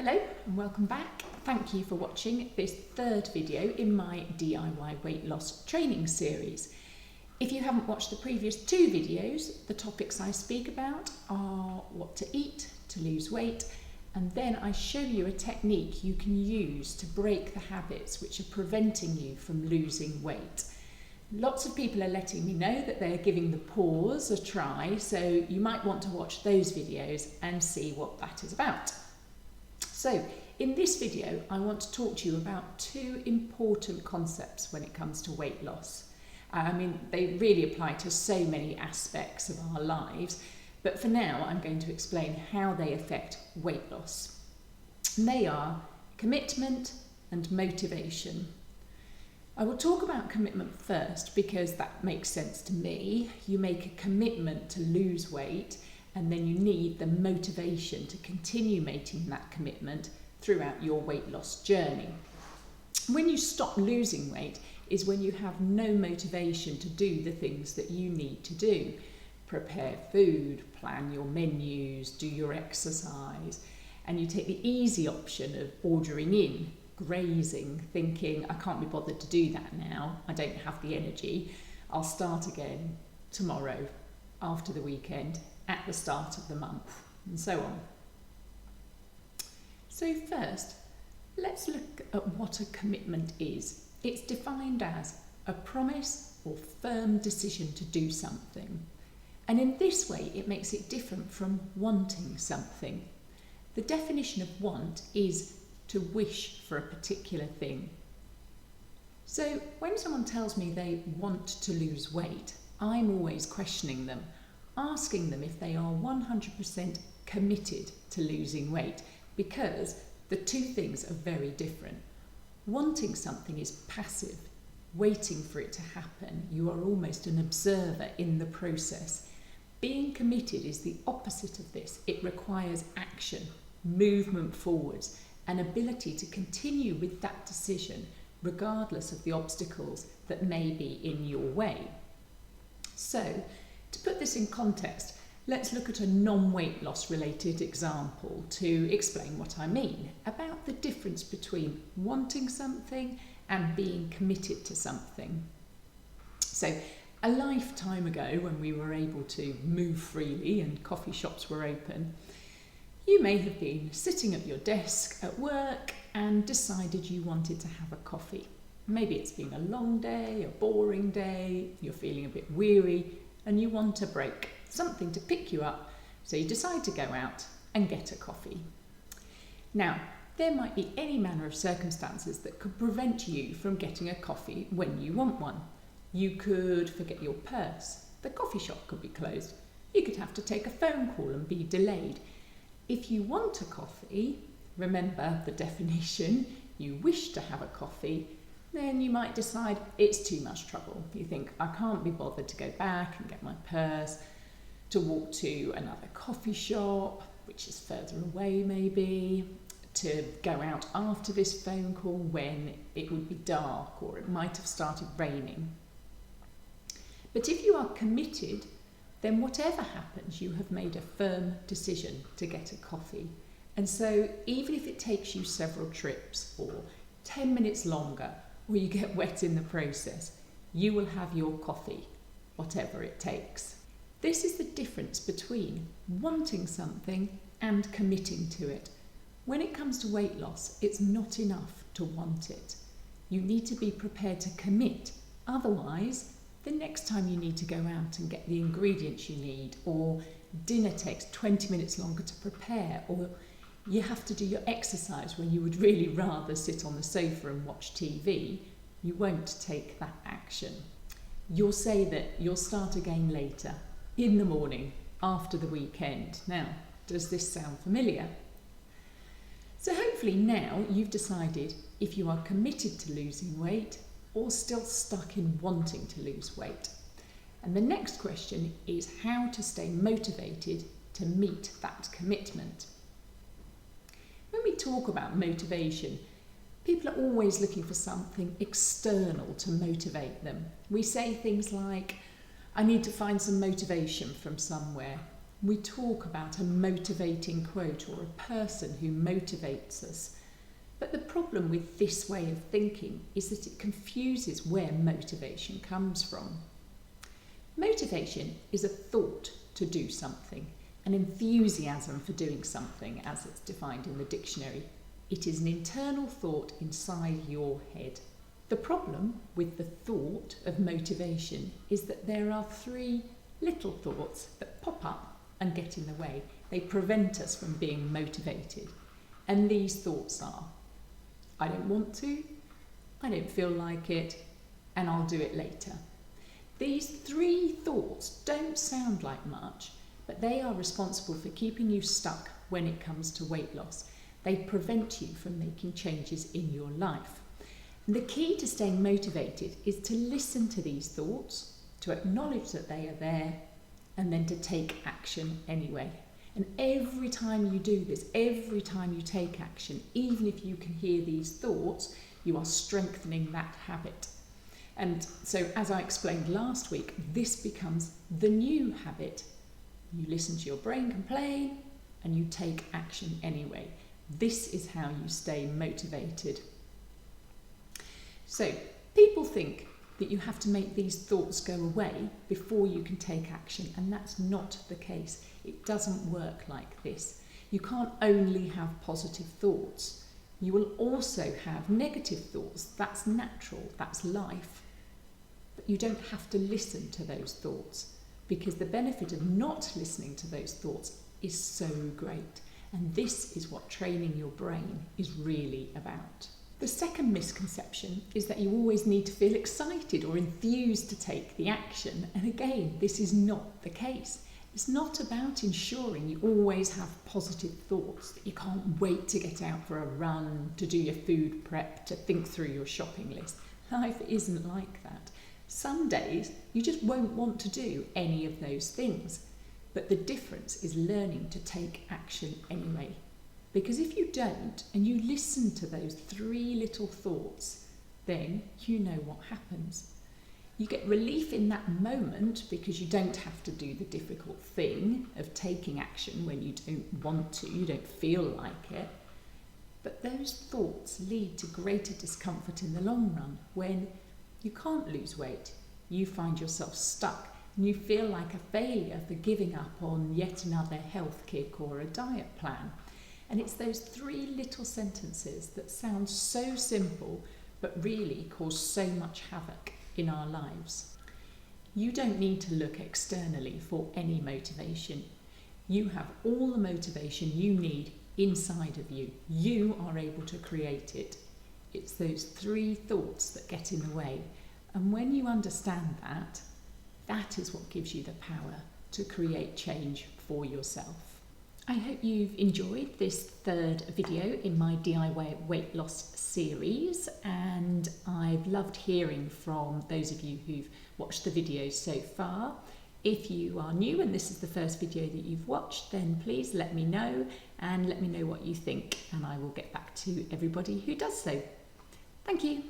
Hello and welcome back. Thank you for watching this third video in my DIY weight loss training series. If you haven't watched the previous two videos, the topics I speak about are what to eat to lose weight, and then I show you a technique you can use to break the habits which are preventing you from losing weight. Lots of people are letting me know that they're giving the pause a try, so you might want to watch those videos and see what that is about. So in this video, I want to talk to you about two important concepts when it comes to weight loss. They really apply to so many aspects of our lives, but for now, I'm going to explain how they affect weight loss. And they are commitment and motivation. I will talk about commitment first because that makes sense to me. You make a commitment to lose weight, and then you need the motivation to continue making that commitment throughout your weight loss journey. When you stop losing weight is when you have no motivation to do the things that you need to do. Prepare food, plan your menus, do your exercise, and you take the easy option of ordering in, grazing, thinking, I can't be bothered to do that now, I don't have the energy, I'll start again tomorrow, after the weekend, at the start of the month, and so on. So first, let's look at what a commitment is. It's defined as a promise or firm decision to do something. And in this way, it makes it different from wanting something. The definition of want is to wish for a particular thing. So when someone tells me they want to lose weight, I'm always questioning them, asking them if they are 100% committed to losing weight, because the two things are very different. Wanting something is passive, waiting for it to happen. You are almost an observer in the process. Being committed is the opposite of this. It requires action, movement forwards, an ability to continue with that decision regardless of the obstacles that may be in your way. So, to put this in context, let's look at a non-weight loss related example to explain what I mean about the difference between wanting something and being committed to something. So, a lifetime ago, when we were able to move freely and coffee shops were open, you may have been sitting at your desk at work and decided you wanted to have a coffee. Maybe it's been a long day, a boring day, you're feeling a bit weary, and you want a break, something to pick you up, so you decide to go out and get a coffee. Now, there might be any manner of circumstances that could prevent you from getting a coffee when you want one. You could forget your purse, the coffee shop could be closed, you could have to take a phone call and be delayed. If you want a coffee, remember the definition, you wish to have a coffee, then you might decide it's too much trouble. You think, I can't be bothered to go back and get my purse, to walk to another coffee shop, which is further away maybe, to go out after this phone call when it would be dark or it might have started raining. But if you are committed, then whatever happens, you have made a firm decision to get a coffee. And so even if it takes you several trips or 10 minutes longer, or you get wet in the process, you will have your coffee, whatever it takes. This is the difference between wanting something and committing to it. When it comes to weight loss, it's not enough to want it. You need to be prepared to commit. Otherwise, the next time you need to go out and get the ingredients you need, or dinner takes 20 minutes longer to prepare, or you have to do your exercise when you would really rather sit on the sofa and watch TV, you won't take that action. You'll say that you'll start again later, in the morning, after the weekend. Now, does this sound familiar? So hopefully now you've decided if you are committed to losing weight or still stuck in wanting to lose weight. And the next question is how to stay motivated to meet that commitment. When we talk about motivation, people are always looking for something external to motivate them. We say things like, I need to find some motivation from somewhere, We talk about a motivating quote or a person who motivates us. But the problem with this way of thinking is that it confuses where motivation comes from. Motivation is a thought to do something, an enthusiasm for doing something as it's defined in the dictionary. It is an internal thought inside your head. The problem with the thought of motivation is that there are three little thoughts that pop up and get in the way. They prevent us from being motivated. And these thoughts are, I don't want to, I don't feel like it, and I'll do it later. These three thoughts don't sound like much, but they are responsible for keeping you stuck when it comes to weight loss. They prevent you from making changes in your life. And the key to staying motivated is to listen to these thoughts, to acknowledge that they are there, and then to take action anyway. And every time you do this, every time you take action, even if you can hear these thoughts, you are strengthening that habit. And so, as I explained last week, this becomes the new habit. You listen to your brain complain and you take action anyway. This is how you stay motivated. So, people think that you have to make these thoughts go away before you can take action, and that's not the case. It doesn't work like this. You can't only have positive thoughts. You will also have negative thoughts. That's natural, that's life. But you don't have to listen to those thoughts, because the benefit of not listening to those thoughts is so great. And this is what training your brain is really about. The second misconception is that you always need to feel excited or enthused to take the action. And again, this is not the case. It's not about ensuring you always have positive thoughts, that you can't wait to get out for a run, to do your food prep, to think through your shopping list. Life isn't like that. Some days you just won't want to do any of those things. But the difference is learning to take action anyway. Because if you don't, and you listen to those three little thoughts, then you know what happens. You get relief in that moment because you don't have to do the difficult thing of taking action when you don't want to, you don't feel like it. But those thoughts lead to greater discomfort in the long run when you can't lose weight, you find yourself stuck, and you feel like a failure for giving up on yet another health kick or a diet plan. And it's those three little sentences that sound so simple, but really cause so much havoc in our lives. You don't need to look externally for any motivation. You have all the motivation you need inside of you. You are able to create it. It's those three thoughts that get in the way. And when you understand that, that is what gives you the power to create change for yourself. I hope you've enjoyed this third video in my DIY weight loss series, and I've loved hearing from those of you who've watched the videos so far. If you are new and this is the first video that you've watched, then please let me know and let me know what you think, and I will get back to everybody who does so. Thank you.